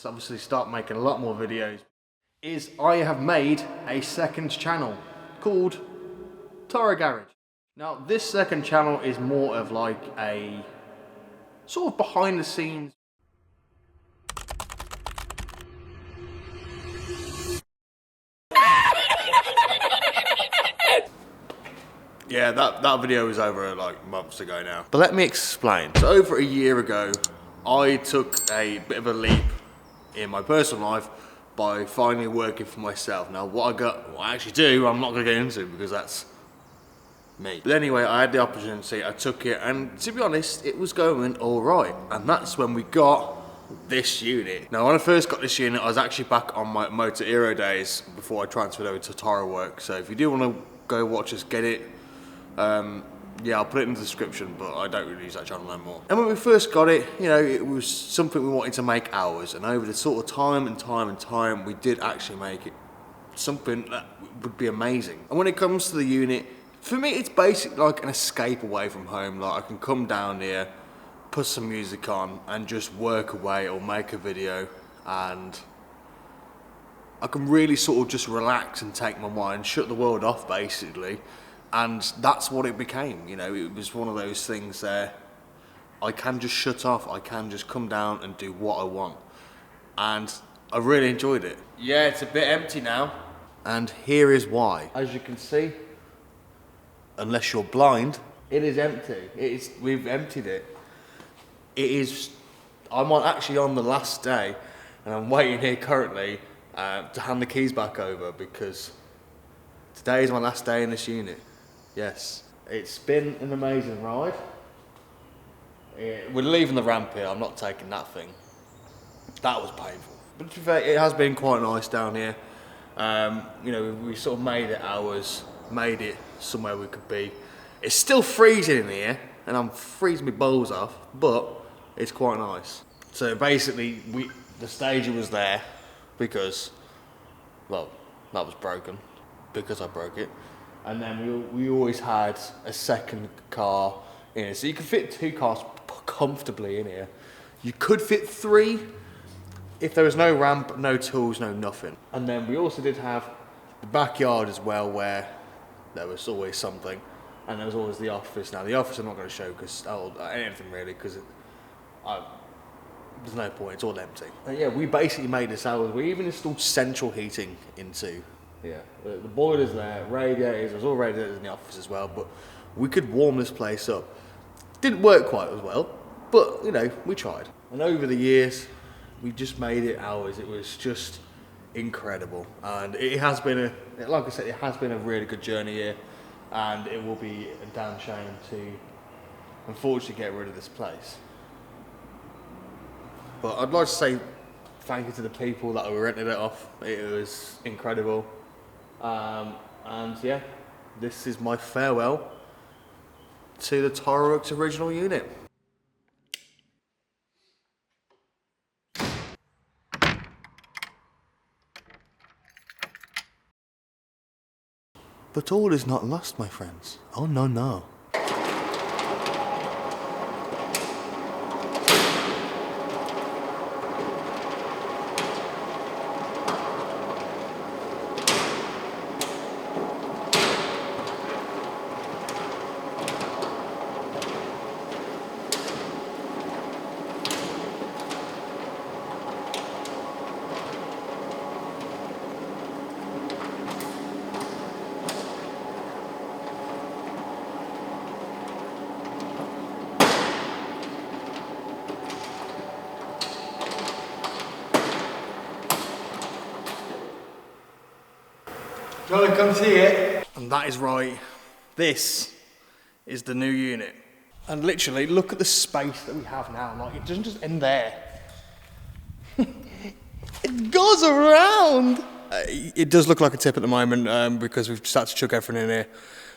to obviously start making a lot more videos, is I have made a second channel called Toro Garage. Now this second channel is more of like a sort of behind the scenes. Yeah, that video was over like months ago now. But let me explain. So over a year ago, I took a bit of a leap in my personal life by finally working for myself. Now what I actually do, I'm not gonna get into because that's me. But anyway, I had the opportunity, I took it, and to be honest, it was going all right. And that's when we got this unit. Now when I first got this unit, I was actually back on my Motor Hero days before I transferred over to Toroworks. So if you do wanna go watch us get it, yeah, I'll put it in the description, but I don't really use that channel no more. And when we first got it, you know, it was something we wanted to make ours, and over the sort of time, we did actually make it something that would be amazing. And when it comes to the unit, for me, it's basically like an escape away from home. Like I can come down here, put some music on, and just work away or make a video, and I can really sort of just relax and take my mind, shut the world off basically. And that's what it became, you know. It was one of those things there, I can just shut off, I can just come down and do what I want. And I really enjoyed it. Yeah, it's a bit empty now. And here is why. As you can see, unless you're blind, it is empty. We've emptied it. I'm actually on the last day, and I'm waiting here currently to hand the keys back over because today is my last day in this unit. Yes, it's been an amazing ride. We're leaving the ramp here, I'm not taking that thing. That was painful. But to be fair, it has been quite nice down here. You know, we sort of made it ours, made it somewhere we could be. It's still freezing in here, and I'm freezing my balls off, but it's quite nice. So basically, the Stager was there because, well, that was broken, because I broke it. And then we always had a second car in here. So you could fit 2 cars comfortably in here. You could fit 3 if there was no ramp, no tools, no nothing. And then we also did have the backyard as well, where there was always something. And there was always the office. Now the office I'm not going to show because anything really, because there's no point, it's all empty. And yeah, we basically made this ours. We even installed central heating into. Yeah, the boiler's there, radiators, there's all radiators in the office as well, but we could warm this place up. Didn't work quite as well, but you know, we tried. And over the years, we just made it ours. It was just incredible. And it has been like I said, it has been a really good journey here, and it will be a damn shame to, unfortunately, get rid of this place. But I'd like to say thank you to the people that were renting it off. It was incredible. And yeah, this is my farewell to the Toroworks original unit. But all is not lost, my friends. Oh no, no. Johnny, come see it. And that is right. This is the new unit. And literally, look at the space that we have now. Like, it doesn't just end there. It goes around. It does look like a tip at the moment because we've just had to chuck everything in here.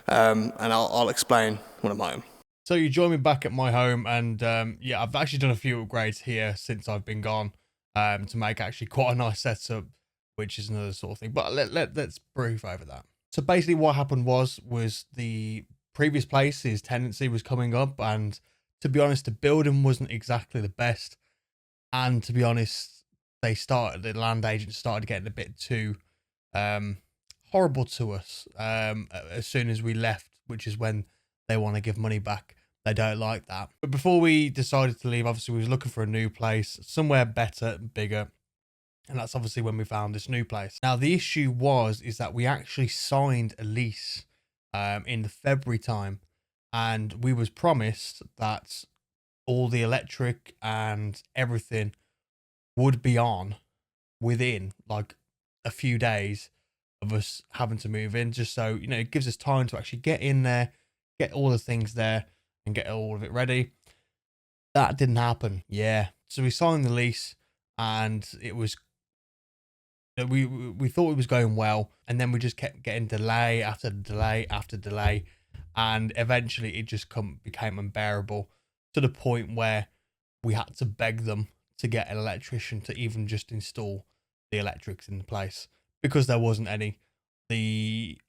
And I'll explain when I'm home. So you join me back at my home, and yeah, I've actually done a few upgrades here since I've been gone to make actually quite a nice setup, which is another sort of thing. But let's brief over that. So basically what happened was the previous place's tenancy was coming up, and to be honest, the building wasn't exactly the best. And to be honest, the land agents started getting a bit too horrible to us as soon as we left, which is when they want to give money back. They don't like that. But before we decided to leave, obviously we was looking for a new place, somewhere better, bigger. And that's obviously when we found this new place. Now, the issue is that we actually signed a lease in the February time. And we was promised that all the electric and everything would be on within like a few days of us having to move in, just so, you know, it gives us time to actually get in there, get all the things there and get all of it ready. That didn't happen. Yeah. So we signed the lease and it was, we thought it was going well, and then we just kept getting delay after delay after delay, and eventually it just became unbearable to the point where we had to beg them to get an electrician to even just install the electrics in the place, because there wasn't any. The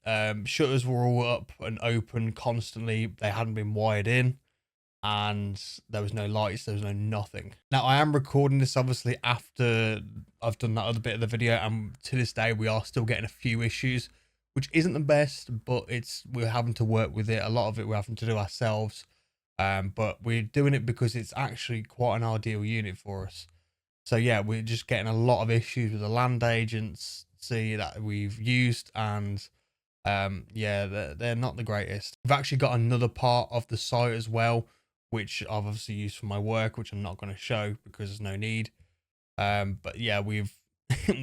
shutters were all up and open constantly. They hadn't been wired in, and there was no lights, there was no nothing. Now, I am recording this obviously after I've done that other bit of the video, and to this day we are still getting a few issues, which isn't the best, but we're having to work with it. A lot of it we're having to do ourselves, but we're doing it because it's actually quite an ideal unit for us. So yeah, we're just getting a lot of issues with the land agency that we've used, and yeah, they're not the greatest. We've actually got another part of the site as well, which I've obviously used for my work, which I'm not going to show because there's no need. But yeah, we're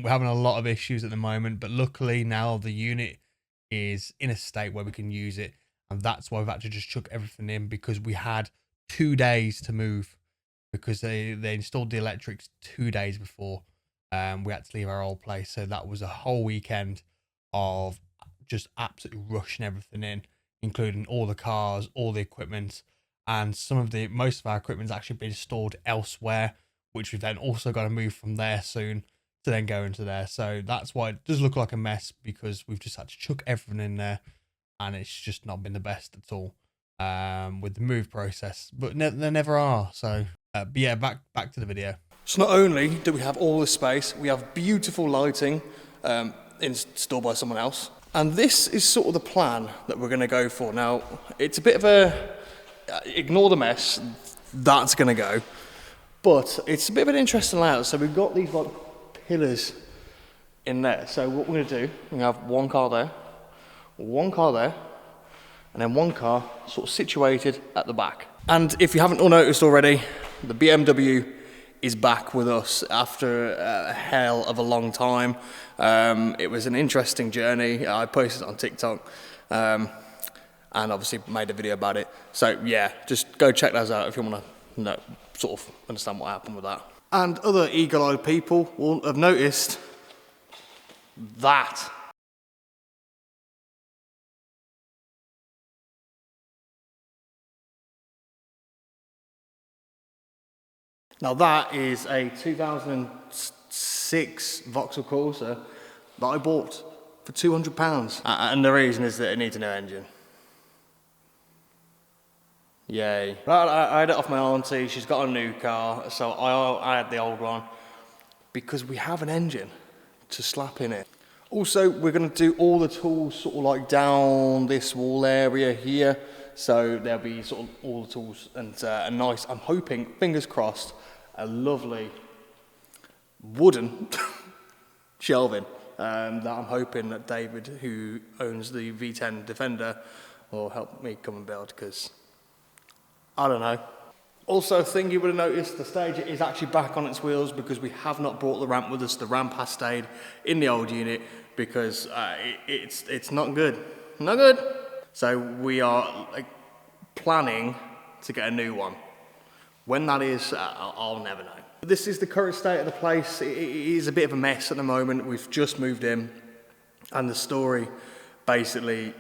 having a lot of issues at the moment, but luckily now the unit is in a state where we can use it, and that's why we've had to just chuck everything in, because we had 2 days to move, because they installed the electrics 2 days before we had to leave our old place. So that was a whole weekend of just absolutely rushing everything in, including all the cars, all the equipment, and most of our equipment's actually been stored elsewhere, which we've then also got to move from there soon to then go into there. So that's why it does look like a mess, because we've just had to chuck everything in there, and it's just not been the best at all with the move process. But there never are. So, but yeah, back to the video. So not only do we have all this space, we have beautiful lighting installed by someone else. And this is sort of the plan that we're going to go for. Now, it's a bit of a, ignore the mess, that's going to go. But it's a bit of an interesting layout. So we've got these like pillars in there. So what we're going to do, we have one car there, and then one car sort of situated at the back. And if you haven't all noticed already, the BMW is back with us after a hell of a long time. It was an interesting journey. I posted it on TikTok and obviously made a video about it. So yeah, just go check those out if you want to sort of understand what happened with that. And other eagle-eyed people will have noticed that. Now that is a 2006 Vauxhall Corsa that I bought for £200. And the reason is that it needs a new engine. Yay. I had it off my auntie, she's got a new car, so I had the old one, because we have an engine to slap in it. Also, we're going to do all the tools sort of like down this wall area here, so there'll be sort of all the tools and a nice, I'm hoping, fingers crossed, a lovely wooden shelving that I'm hoping that David, who owns the V10 Defender, will help me come and build, because I don't know. Also, a thing you would have noticed, the stage is actually back on its wheels, because we have not brought the ramp with us. The ramp has stayed in the old unit because it's not good. Not good. So we are planning to get a new one. When that is, I'll never know. This is the current state of the place. It is a bit of a mess at the moment. We've just moved in, and the story, basically,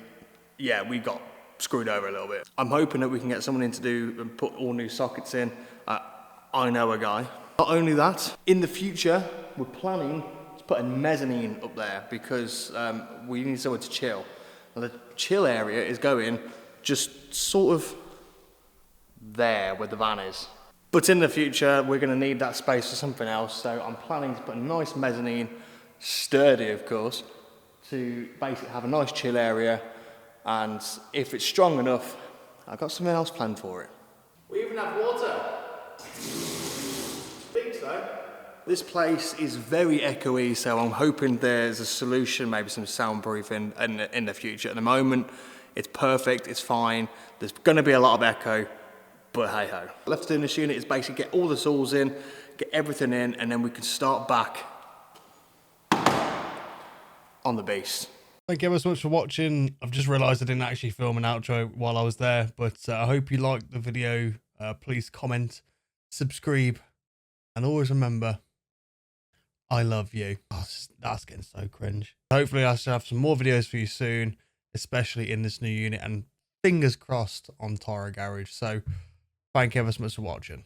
yeah, we got screwed over a little bit. I'm hoping that we can get someone in to do and put all new sockets in. I know a guy. Not only that, in the future, we're planning to put a mezzanine up there, because we need somewhere to chill. Now, the chill area is going just sort of there where the van is. But in the future, we're going to need that space for something else. So I'm planning to put a nice mezzanine, sturdy of course, to basically have a nice chill area. And if it's strong enough, I've got something else planned for it. We even have water. Think so. This place is very echoey, so I'm hoping there's a solution, maybe some soundproofing in the future. At the moment, it's perfect, it's fine. There's going to be a lot of echo, but hey ho. Left to do in this unit is basically get all the tools in, get everything in, and then we can start back on the beast. Thank you ever so much for watching. I've just realised I didn't actually film an outro while I was there, but I hope you liked the video. Please comment, subscribe, and always remember, I love you. Oh, that's getting so cringe. Hopefully I should have some more videos for you soon, especially in this new unit, and fingers crossed on Toro Garage. So thank you ever so much for watching.